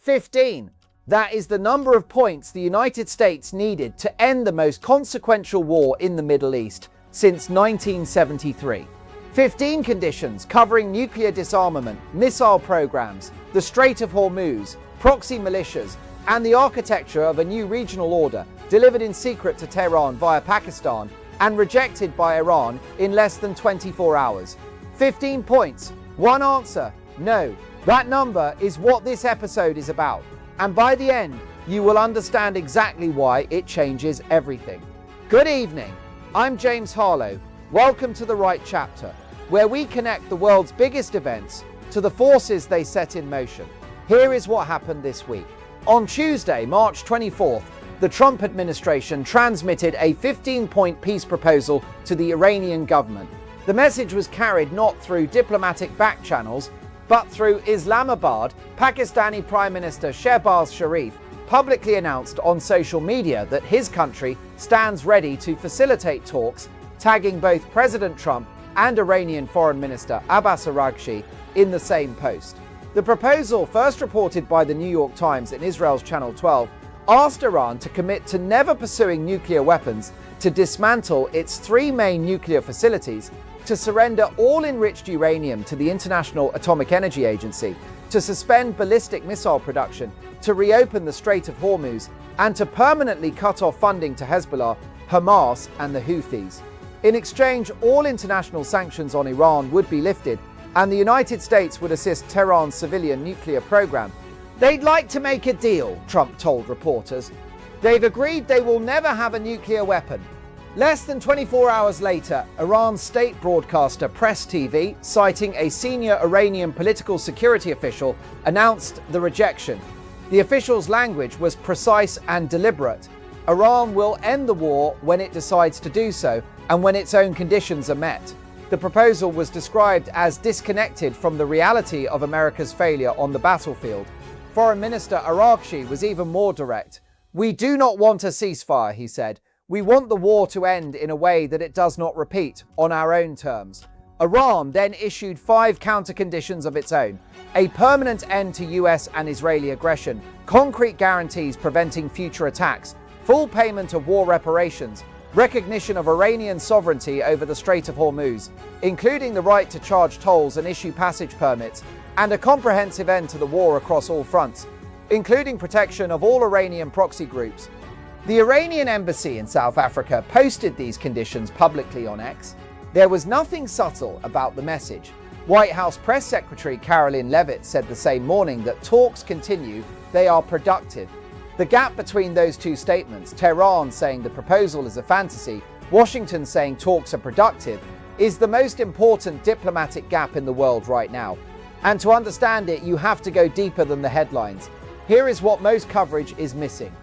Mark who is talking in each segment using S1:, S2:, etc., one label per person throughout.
S1: 15. That is the number of points the United States needed to end the most consequential war in the Middle East since 1973. 15 conditions covering nuclear disarmament, missile programs, the Strait of Hormuz, proxy militias, and the architecture of a new regional order delivered in secret to Tehran via Pakistan and rejected by Iran in less than 24 hours. 15 points. One answer: no. That number is what this episode is about. And by the end, you will understand exactly why it changes everything. Good evening. I'm James Harlow. Welcome to The Right Chapter, where we connect the world's biggest events to the forces they set in motion. Here is what happened this week. On Tuesday, March 24th, the Trump administration transmitted a 15-point peace proposal to the Iranian government. The message was carried not through diplomatic back channels, but through Islamabad. Pakistani Prime Minister Shehbaz Sharif publicly announced on social media that his country stands ready to facilitate talks, tagging both President Trump and Iranian Foreign Minister Abbas Araghchi in the same post. The proposal, first reported by the New York Times and Israel's Channel 12, asked Iran to commit to never pursuing nuclear weapons, to dismantle its 3 main nuclear facilities, to surrender all enriched uranium to the International Atomic Energy Agency, to suspend ballistic missile production, to reopen the Strait of Hormuz, and to permanently cut off funding to Hezbollah, Hamas, and the Houthis. In exchange, all international sanctions on Iran would be lifted, and the United States would assist Tehran's civilian nuclear program. They'd like to make a deal, Trump told reporters. They've agreed they will never have a nuclear weapon. Less than 24 hours later, Iran's state broadcaster Press TV, citing a senior Iranian political security official, announced the rejection. The official's language was precise and deliberate. Iran will end the war when it decides to do so, and when its own conditions are met. The proposal was described as disconnected from the reality of America's failure on the battlefield. Foreign Minister Araghchi was even more direct. "We do not want a ceasefire," he said. "We want the war to end in a way that it does not repeat, on our own terms." Iran then issued 5 counter-conditions of its own: a permanent end to US and Israeli aggression, concrete guarantees preventing future attacks, full payment of war reparations, recognition of Iranian sovereignty over the Strait of Hormuz, including the right to charge tolls and issue passage permits, and a comprehensive end to the war across all fronts, including protection of all Iranian proxy groups. The Iranian embassy in South Africa posted these conditions publicly on X. There was nothing subtle about the message. White House Press Secretary Caroline Leavitt said the same morning that talks continue, they are productive. The gap between those two statements, Tehran saying the proposal is a fantasy, Washington saying talks are productive, is the most important diplomatic gap in the world right now. And to understand it, you have to go deeper than the headlines. Here is what most coverage is missing.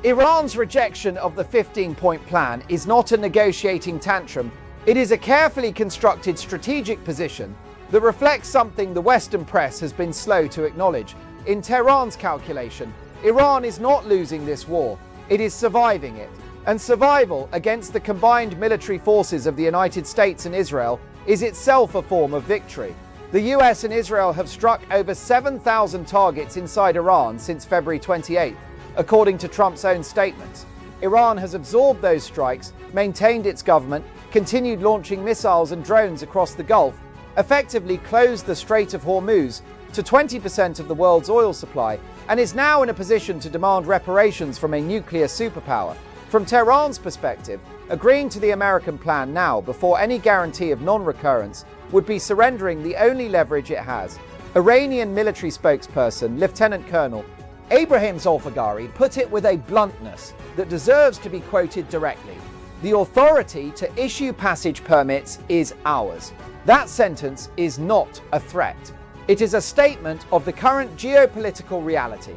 S1: Iran's rejection of the 15-point plan is not a negotiating tantrum. It is a carefully constructed strategic position that reflects something the Western press has been slow to acknowledge. In Tehran's calculation, Iran is not losing this war, it is surviving it. And survival against the combined military forces of the United States and Israel is itself a form of victory. The US and Israel have struck over 7,000 targets inside Iran since February 28th, according to Trump's own statements. Iran has absorbed those strikes, maintained its government, continued launching missiles and drones across the Gulf, effectively closed the Strait of Hormuz to 20% of the world's oil supply, and is now in a position to demand reparations from a nuclear superpower. From Tehran's perspective, agreeing to the American plan now, before any guarantee of non-recurrence, would be surrendering the only leverage it has. Iranian military spokesperson Lieutenant Colonel Abraham Zolfagari put it with a bluntness that deserves to be quoted directly. "The authority to issue passage permits is ours." That sentence is not a threat. It is a statement of the current geopolitical reality.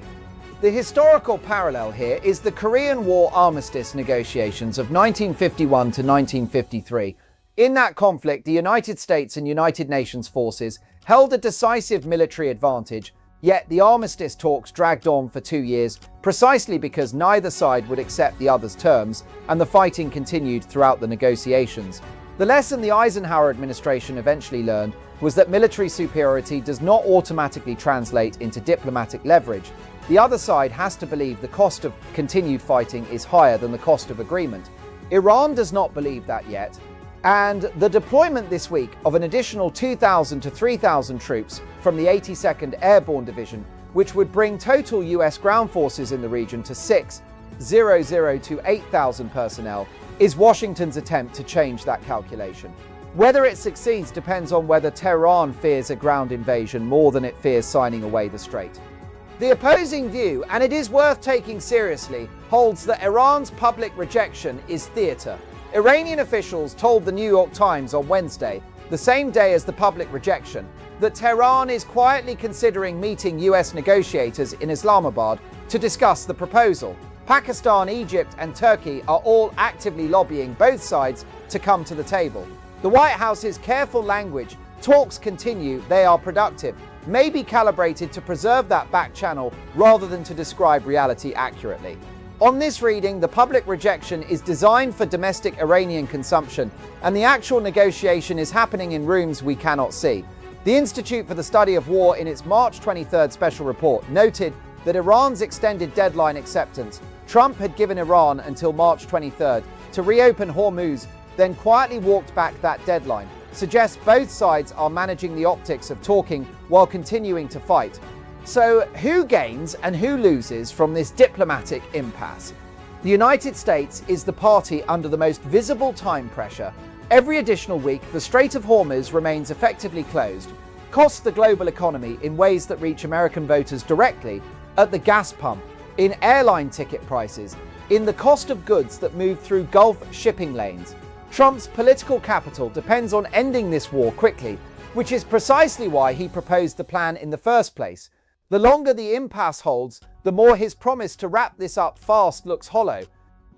S1: The historical parallel here is the Korean War armistice negotiations of 1951 to 1953. In that conflict, the United States and United Nations forces held a decisive military advantage, yet the armistice talks dragged on for 2 years, precisely because neither side would accept the other's terms, and the fighting continued throughout the negotiations. The lesson the Eisenhower administration eventually learned was that military superiority does not automatically translate into diplomatic leverage. the other side has to believe the cost of continued fighting is higher than the cost of agreement. Iran does not believe that yet, and the deployment this week of an additional 2,000 to 3,000 troops from the 82nd Airborne Division, which would bring total US ground forces in the region to 6,000 to 8,000 personnel, is Washington's attempt to change that calculation. Whether it succeeds depends on whether Tehran fears a ground invasion more than it fears signing away the strait. The opposing view, and it is worth taking seriously, holds that Iran's public rejection is theatre. Iranian officials told the New York Times on Wednesday, the same day as the public rejection, that Tehran is quietly considering meeting US negotiators in Islamabad to discuss the proposal. Pakistan, Egypt, and Turkey are all actively lobbying both sides to come to the table. The White House's careful language, "talks continue, they are productive," may be calibrated to preserve that back channel rather than to describe reality accurately. On this reading, the public rejection is designed for domestic Iranian consumption, and the actual negotiation is happening in rooms we cannot see. The Institute for the Study of War, in its March 23rd special report, noted that Iran's extended deadline acceptance, Trump had given Iran until March 23rd to reopen Hormuz, then quietly walked back that deadline, suggests both sides are managing the optics of talking while continuing to fight. So, who gains and who loses from this diplomatic impasse? The United States is the party under the most visible time pressure. Every additional week, the Strait of Hormuz remains effectively closed, costs the global economy in ways that reach American voters directly, at the gas pump, in airline ticket prices, in the cost of goods that move through Gulf shipping lanes. Trump's political capital depends on ending this war quickly, which is precisely why he proposed the plan in the first place. The longer the impasse holds, the more his promise to wrap this up fast looks hollow.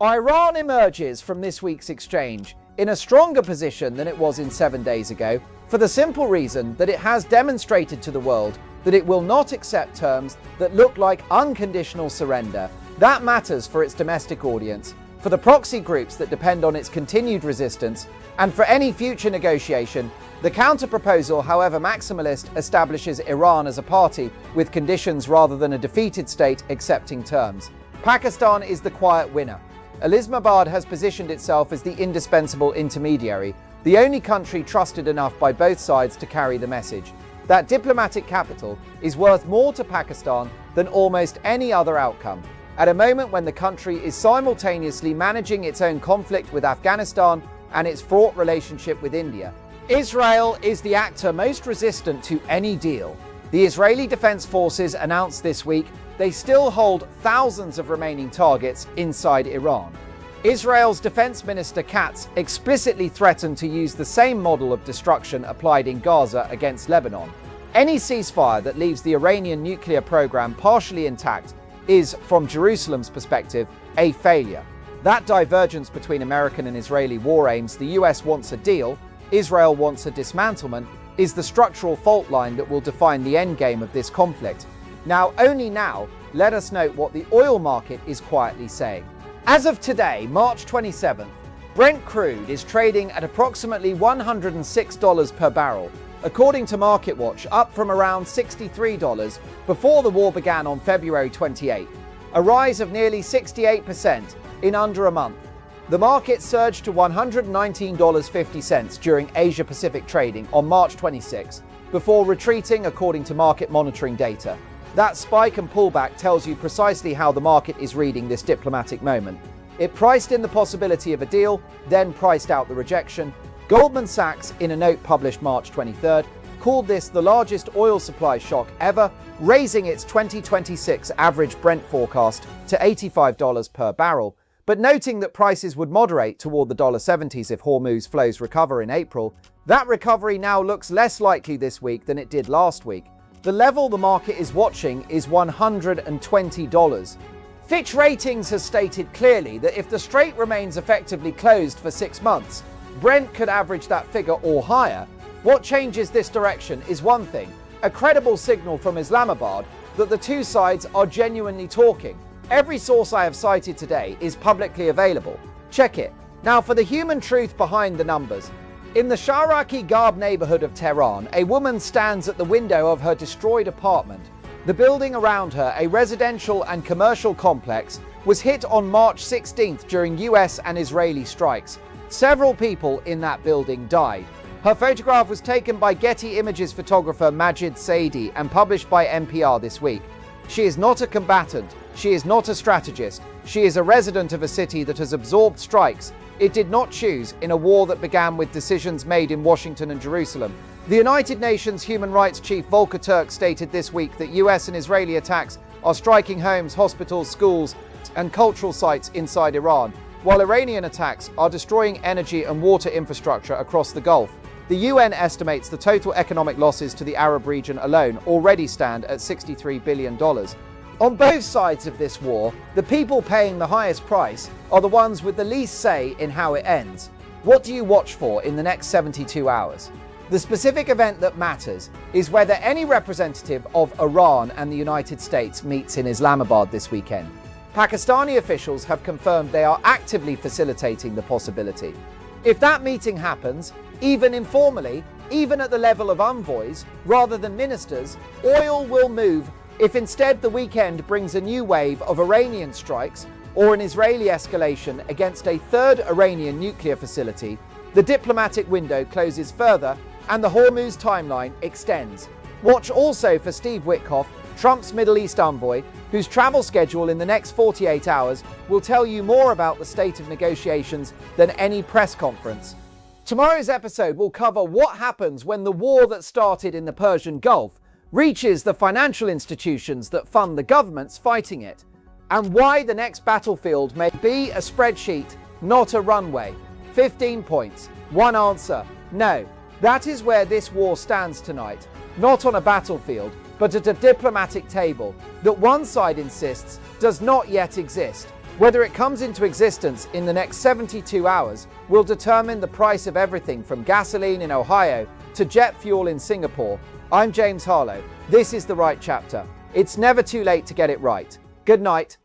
S1: Iran emerges from this week's exchange in a stronger position than it was in 7 days ago, for the simple reason that it has demonstrated to the world that it will not accept terms that look like unconditional surrender. That matters for its domestic audience, for the proxy groups that depend on its continued resistance, and for any future negotiation. The counter-proposal, however maximalist, establishes Iran as a party with conditions rather than a defeated state accepting terms. Pakistan is the quiet winner. Islamabad has positioned itself as the indispensable intermediary, the only country trusted enough by both sides to carry the message. That diplomatic capital is worth more to Pakistan than almost any other outcome, at a moment when the country is simultaneously managing its own conflict with Afghanistan and its fraught relationship with India. Israel is the actor most resistant to any deal. The Israeli Defense Forces announced this week they still hold thousands of remaining targets inside Iran. Israel's Defense Minister Katz explicitly threatened to use the same model of destruction applied in Gaza against Lebanon. Any ceasefire that leaves the Iranian nuclear program partially intact is, from Jerusalem's perspective, a failure. That divergence between American and Israeli war aims, the US wants a deal, Israel wants a dismantlement, is the structural fault line that will define the endgame of this conflict. Only now, let us note what the oil market is quietly saying. As of today, March 27th, Brent crude is trading at approximately $106 per barrel, according to MarketWatch, up from around $63 before the war began on February 28th, a rise of nearly 68% in under a month. The market surged to $119.50 during Asia-Pacific trading on March 26, before retreating according to market monitoring data. That spike and pullback tells you precisely how the market is reading this diplomatic moment. It priced in the possibility of a deal, then priced out the rejection. Goldman Sachs, in a note published March 23rd, called this the largest oil supply shock ever, raising its 2026 average Brent forecast to $85 per barrel, but noting that prices would moderate toward the $70s if Hormuz flows recover in April. That recovery now looks less likely this week than it did last week. The level the market is watching is $120. Fitch Ratings has stated clearly that if the strait remains effectively closed for 6 months, Brent could average that figure or higher. What changes this direction is one thing, a credible signal from Islamabad that the two sides are genuinely talking. Every source I have cited today is publicly available. Check it. Now for the human truth behind the numbers. In the Sharaki Garb neighborhood of Tehran, a woman stands at the window of her destroyed apartment. The building around her, a residential and commercial complex, was hit on March 16th during US and Israeli strikes. Several people in that building died. Her photograph was taken by Getty Images photographer Majid Saidi and published by NPR this week. She is not a combatant. She is not a strategist. She is a resident of a city that has absorbed strikes it did not choose in a war that began with decisions made in Washington and Jerusalem. The United Nations Human Rights Chief Volker Turk stated this week that US and Israeli attacks are striking homes, hospitals, schools, and cultural sites inside Iran, while Iranian attacks are destroying energy and water infrastructure across the Gulf. The UN estimates the total economic losses to the Arab region alone already stand at $63 billion. On both sides of this war, the people paying the highest price are the ones with the least say in how it ends. What do you watch for in the next 72 hours? The specific event that matters is whether any representative of Iran and the United States meets in Islamabad this weekend. Pakistani officials have confirmed they are actively facilitating the possibility. If that meeting happens, even informally, even at the level of envoys rather than ministers, oil will move. If instead the weekend brings a new wave of Iranian strikes or an Israeli escalation against a third Iranian nuclear facility, the diplomatic window closes further and the Hormuz timeline extends. Watch also for Steve Witkoff, Trump's Middle East envoy, whose travel schedule in the next 48 hours will tell you more about the state of negotiations than any press conference. Tomorrow's episode will cover what happens when the war that started in the Persian Gulf reaches the financial institutions that fund the governments fighting it, and why the next battlefield may be a spreadsheet, not a runway. 15 points, one answer, no. That is where this war stands tonight, not on a battlefield, but at a diplomatic table that one side insists does not yet exist. Whether it comes into existence in the next 72 hours will determine the price of everything from gasoline in Ohio to jet fuel in Singapore. I'm James Harlow. This is The Right Chapter. It's never too late to get it right. Good night.